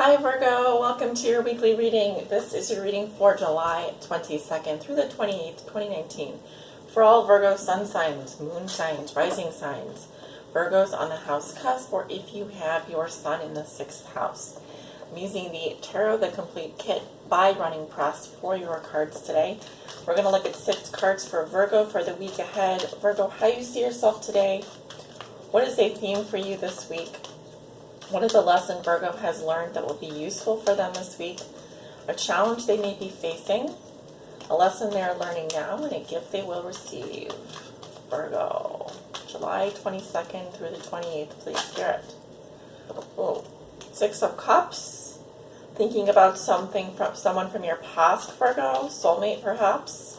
Hi Virgo, welcome to your weekly reading. This is your reading for July 22nd through the 28th, 2019. For all Virgo sun signs, moon signs, rising signs, Virgos on the house cusp, or if you have your sun in the 6th house. I'm using the Tarot The Complete Kit by Running Press for your cards today. We're going to look at 6 cards for Virgo for the week ahead. Virgo, how you see yourself today? What is a theme for you this week? What is a lesson Virgo has learned that will be useful for them this week? A challenge they may be facing, a lesson they are learning now, and a gift they will receive. Virgo, July 22nd through the 28th, please, Spirit. Oh, 6 of Cups. Thinking about something from someone from your past, Virgo. Soulmate, perhaps.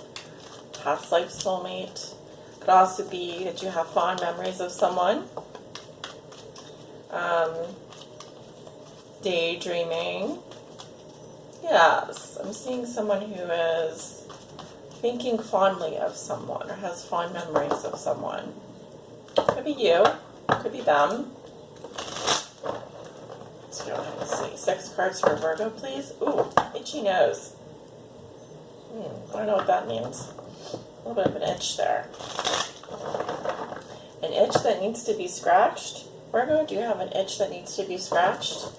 Past life soulmate. Could also be that you have fond memories of someone. Daydreaming. Yes, I'm seeing someone who is thinking fondly of someone or has fond memories of someone. Could be you, could be them. Let's go ahead and see. 6 cards for Virgo, please. Ooh, itchy nose. I don't know what that means. A little bit of an itch there. An itch that needs to be scratched. Virgo, do you have an itch that needs to be scratched?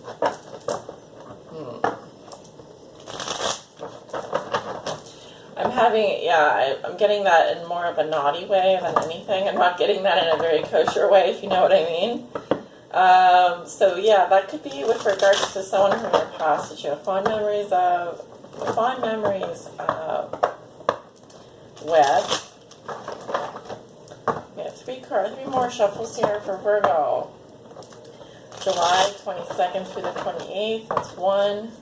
I'm getting that in more of a naughty way than anything. I'm not getting that in a very kosher way, if you know what I mean. So yeah, that could be with regards to someone from your past that you have fond memories with. We have 3 more shuffles here for Virgo. July 22nd through the 28th. That's 1.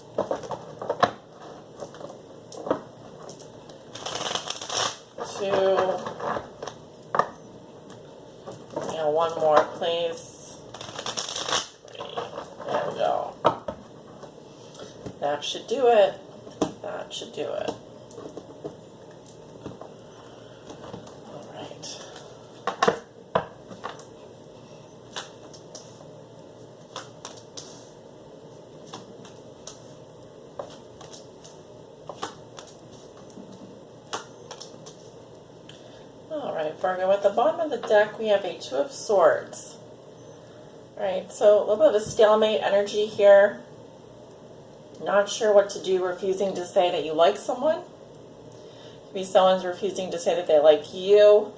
2. Yeah, 1 more, please. 3. There we go. That should do it. That should do it. All right. Alright, Virgo, at the bottom of the deck we have a 2 of Swords. Alright, so a little bit of a stalemate energy here. Not sure what to do, refusing to say that you like someone. Could be someone's refusing to say that they like you.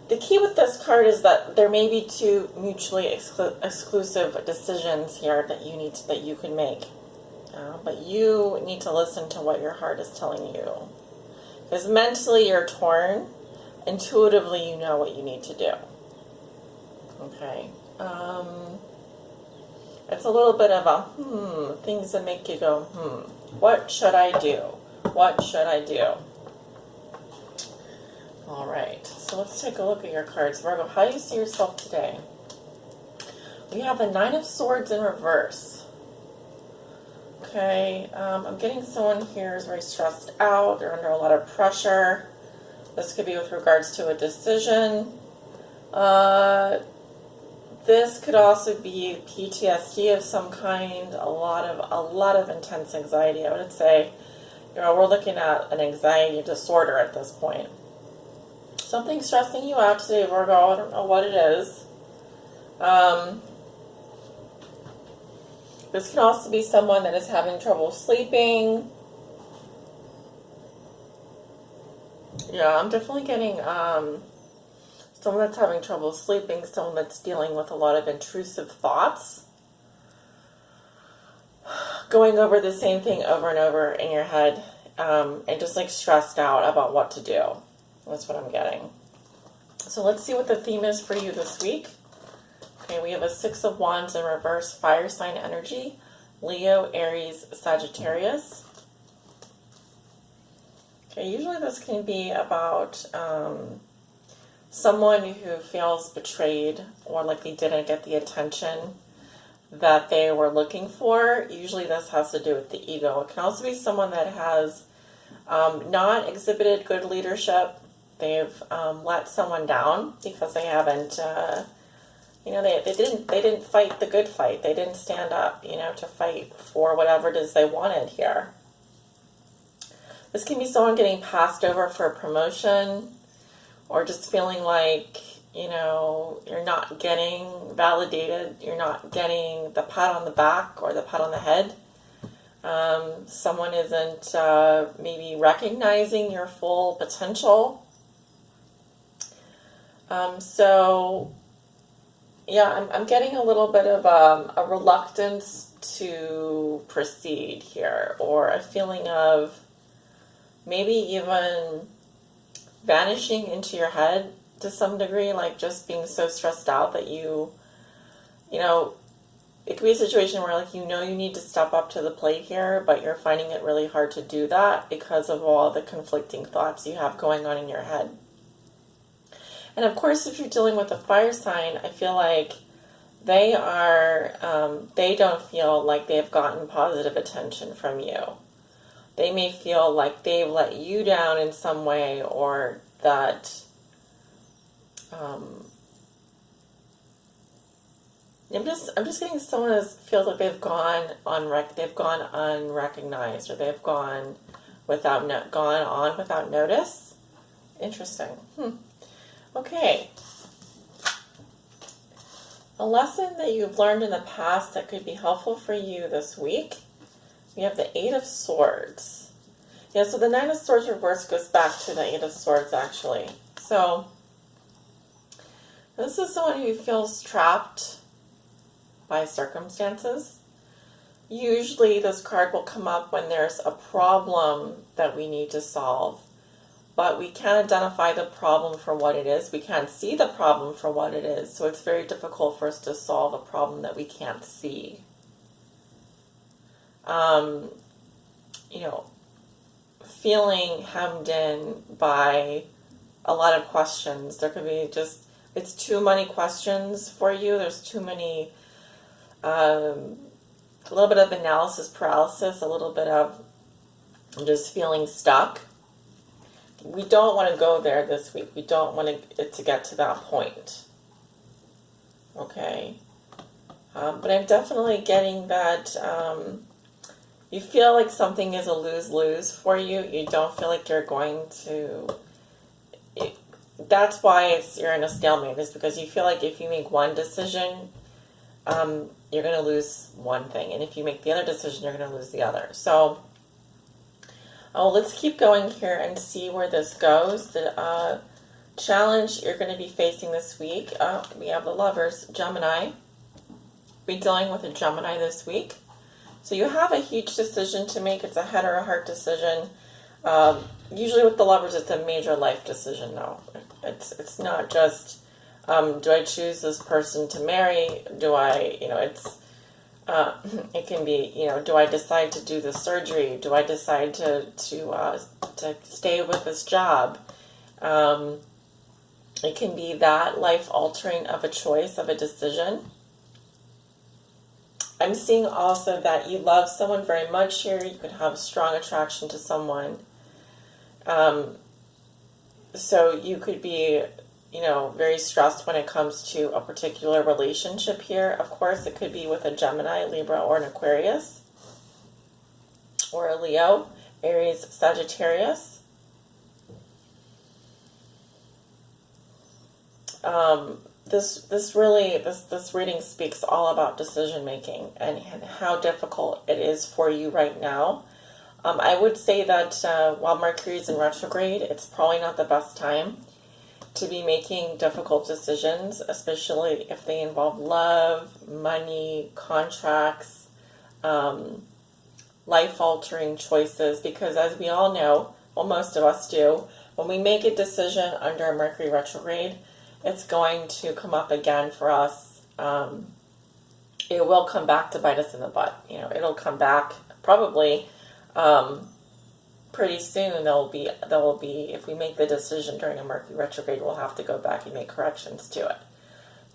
The key with this card is that there may be 2 mutually exclusive decisions here that you can make. But you need to listen to what your heart is telling you. Because mentally you're torn. Intuitively, you know what you need to do. Okay. It's a little bit of a things that make you go, what should I do? What should I do? All right. So let's take a look at your cards. Virgo, how do you see yourself today? We have the 9 of Swords in reverse. Okay. I'm getting someone here who's very stressed out. They're under a lot of pressure. This could be with regards to a decision. This could also be PTSD of some kind. A lot of intense anxiety. I would say, we're looking at an anxiety disorder at this point. Something stressing you out today, Virgo. I don't know what it is. This can also be someone that is having trouble sleeping. Yeah, I'm definitely getting someone that's having trouble sleeping, someone that's dealing with a lot of intrusive thoughts. Going over the same thing over and over in your head, and just like stressed out about what to do. That's what I'm getting. So let's see what the theme is for you this week. Okay, we have a 6 of Wands in reverse, fire sign energy, Leo, Aries, Sagittarius. Okay, usually this can be about someone who feels betrayed or like they didn't get the attention that they were looking for. Usually this has to do with the ego. It can also be someone that has not exhibited good leadership. They've let someone down because they haven't You know, they didn't fight the good fight. They didn't stand up, you know, to fight for whatever it is they wanted here. This can be someone getting passed over for a promotion, or just feeling like, you know, you're not getting validated, you're not getting the pat on the back or the pat on the head. Someone isn't maybe recognizing your full potential. So, yeah, I'm getting a little bit of a reluctance to proceed here, or a feeling of maybe even vanishing into your head to some degree, like just being so stressed out that you know, it could be a situation where, like, you know, you need to step up to the plate here, but you're finding it really hard to do that because of all the conflicting thoughts you have going on in your head. And of course, if you're dealing with a fire sign, I feel like they don't feel like they've gotten positive attention from you. They may feel like they've let you down in some way, or that I'm just getting someone who feels like they've gone unrecognized, or they've gone on without notice. Interesting. Okay. A lesson that you've learned in the past that could be helpful for you this week. We have the Eight of Swords. Yeah, so the Nine of Swords reversed goes back to the Eight of Swords, actually. So this is someone who feels trapped by circumstances. Usually this card will come up when there's a problem that we need to solve, but we can't identify the problem for what it is. We can't see the problem for what it is, so it's very difficult for us to solve a problem that we can't see. You know, feeling hemmed in by a lot of questions. There could be it's too many questions for you. There's too many, a little bit of analysis paralysis, a little bit of just feeling stuck. We don't want to go there this week. We don't want it to get to that point. Okay. But I'm definitely getting that you feel like something is a lose-lose for you. You don't feel like you're going to... That's why you're in a stalemate, is because you feel like if you make one decision, you're going to lose one thing. And if you make the other decision, you're going to lose the other. So, let's keep going here and see where this goes. The challenge you're going to be facing this week, we have the Lovers, Gemini. Be dealing with a Gemini this week. So you have a huge decision to make. It's a head or a heart decision. Usually with the Lovers, it's a major life decision, though. It's not just, do I choose this person to marry? Do I, it can be, do I decide to do the surgery? Do I decide to stay with this job? It can be that life-altering of a choice, of a decision. I'm seeing also that you love someone very much here. You could have strong attraction to someone. So you could be, very stressed when it comes to a particular relationship here. Of course, it could be with a Gemini, Libra, or an Aquarius, or a Leo, Aries, Sagittarius. This reading speaks all about decision making and how difficult it is for you right now. I would say that while Mercury is in retrograde, it's probably not the best time to be making difficult decisions, especially if they involve love, money, contracts, life-altering choices, because as we all know, well, most of us do, when we make a decision under a Mercury retrograde, it's going to come up again for us. It will come back to bite us in the butt. It'll come back probably pretty soon. There will be, if we make the decision during a Mercury retrograde, we'll have to go back and make corrections to it.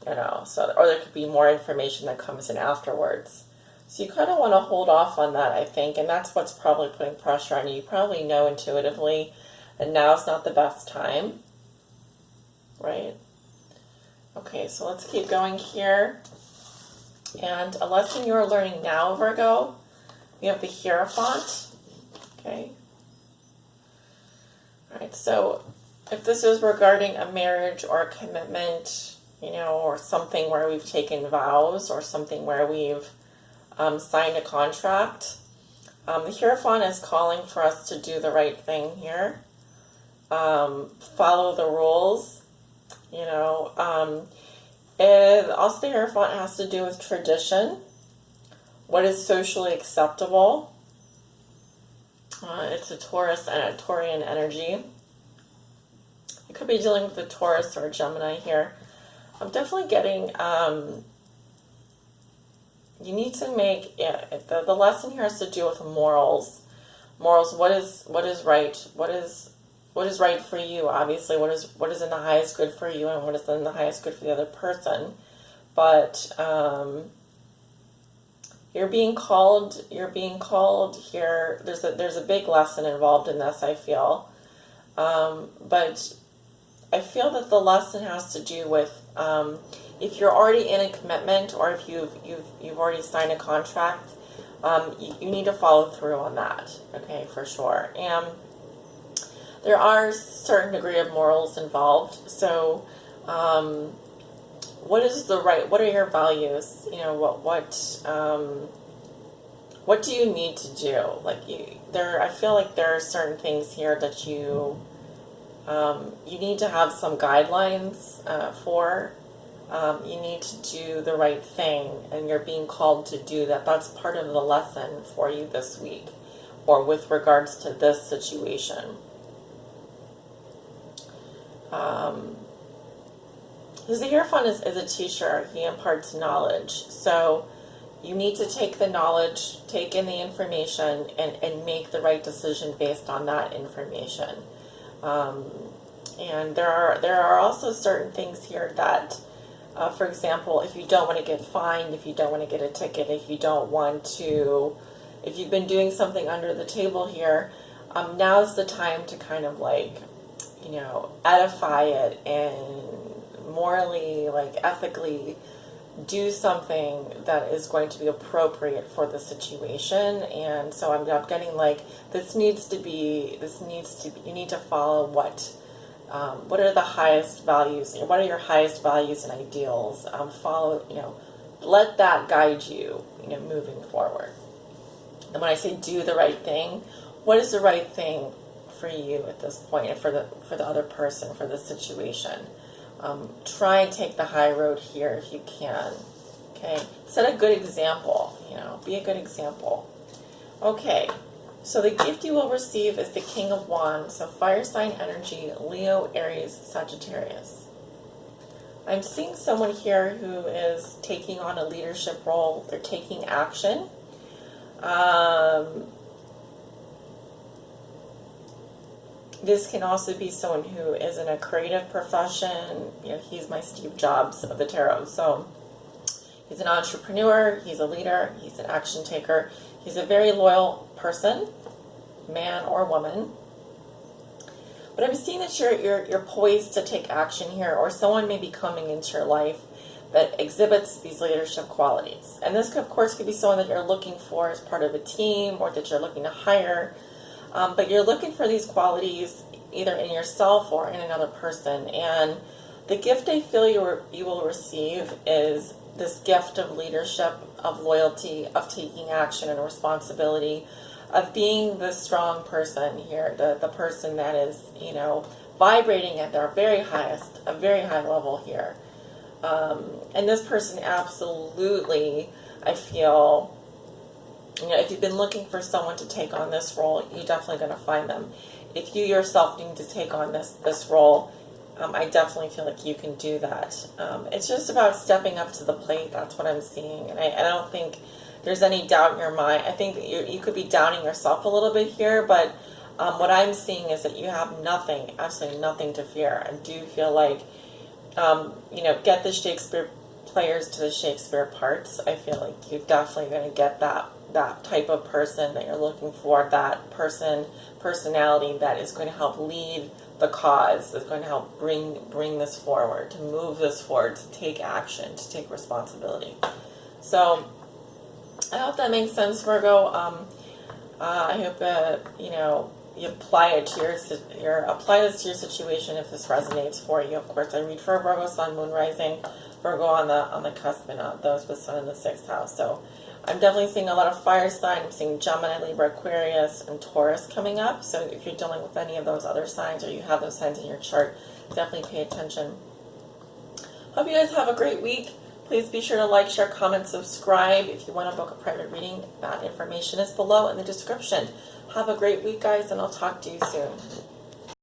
Or there could be more information that comes in afterwards. So you kind of want to hold off on that, I think, and that's what's probably putting pressure on you. You probably know intuitively that now's not the best time, right? Okay, so let's keep going here. And a lesson you are learning now, Virgo, we have the Hierophant. Okay. All right, so if this is regarding a marriage or a commitment, or something where we've taken vows or something where we've signed a contract, the Hierophant is calling for us to do the right thing here. Follow the rules, and also the Hierophant has to do with tradition, what is socially acceptable. It's a Taurus and a Taurian energy. You could be dealing with a Taurus or a Gemini here. I'm definitely getting, you need to make, the lesson here has to do with morals. Morals, what is right? What is right for you? Obviously, what is in the highest good for you and what is in the highest good for the other person. But you're being called here. There's a big lesson involved in this, I feel. But I feel that the lesson has to do with if you're already in a commitment or if you've already signed a contract, you need to follow through on that. Okay, for sure. And there are a certain degree of morals involved. So, what are your values? What do you need to do? I feel like there are certain things here that you need to have some guidelines for. You need to do the right thing, and you're being called to do that. That's part of the lesson for you this week, or with regards to this situation. Because the Hierophant is a teacher, he imparts knowledge. So you need to take the knowledge, take in the information, and make the right decision based on that information. And there are also certain things here that, for example, if you don't want to get fined, if you don't want to get a ticket, if you've been doing something under the table here, now's the time to kind of edify it and morally, ethically do something that is going to be appropriate for the situation. And so I'm getting you need to follow what are the highest values, what are your highest values and ideals, follow, let that guide you, moving forward. And when I say do the right thing, what is the right thing for you at this point and for the other person, for the situation? Try and take the high road here if you can. Okay, set a good example. Be a good example. Okay, so the gift you will receive is the King of Wands. So fire sign energy: Leo, Aries, Sagittarius. I'm seeing someone here who is taking on a leadership role. They're taking action. This can also be someone who is in a creative profession. He's my Steve Jobs of the tarot. So he's an entrepreneur, he's a leader, he's an action taker. He's a very loyal person, man or woman. But I'm seeing that you're poised to take action here, or someone may be coming into your life that exhibits these leadership qualities. And this, of course, could be someone that you're looking for as part of a team or that you're looking to hire. But you're looking for these qualities either in yourself or in another person. And the gift I feel you will receive is this gift of leadership, of loyalty, of taking action and responsibility, of being the strong person here, the person that is, vibrating at their very highest, a very high level here. And this person absolutely, I feel, if you've been looking for someone to take on this role, you're definitely going to find them. If you yourself need to take on this role, I definitely feel like you can do that. It's just about stepping up to the plate. That's what I'm seeing. And I don't think there's any doubt in your mind. I think that you could be doubting yourself a little bit here, but what I'm seeing is that you have nothing, absolutely nothing to fear. I do feel like, get the Shakespeare players to the Shakespeare parts. I feel like you're definitely going to get that type of person that you're looking for, that personality that is going to help lead the cause, is going to help bring this forward, to move this forward, to take action, to take responsibility. So I hope that makes sense, Virgo. I hope you apply it to apply this to your situation if this resonates for you. Of course, I read for Virgo, Sun, Moon, Rising, Virgo on the cusp, and those with Sun in the 6th house. So I'm definitely seeing a lot of fire signs. I'm seeing Gemini, Libra, Aquarius, and Taurus coming up. So if you're dealing with any of those other signs, or you have those signs in your chart, definitely pay attention. Hope you guys have a great week. Please be sure to like, share, comment, subscribe. If you want to book a private reading, that information is below in the description. Have a great week, guys, and I'll talk to you soon.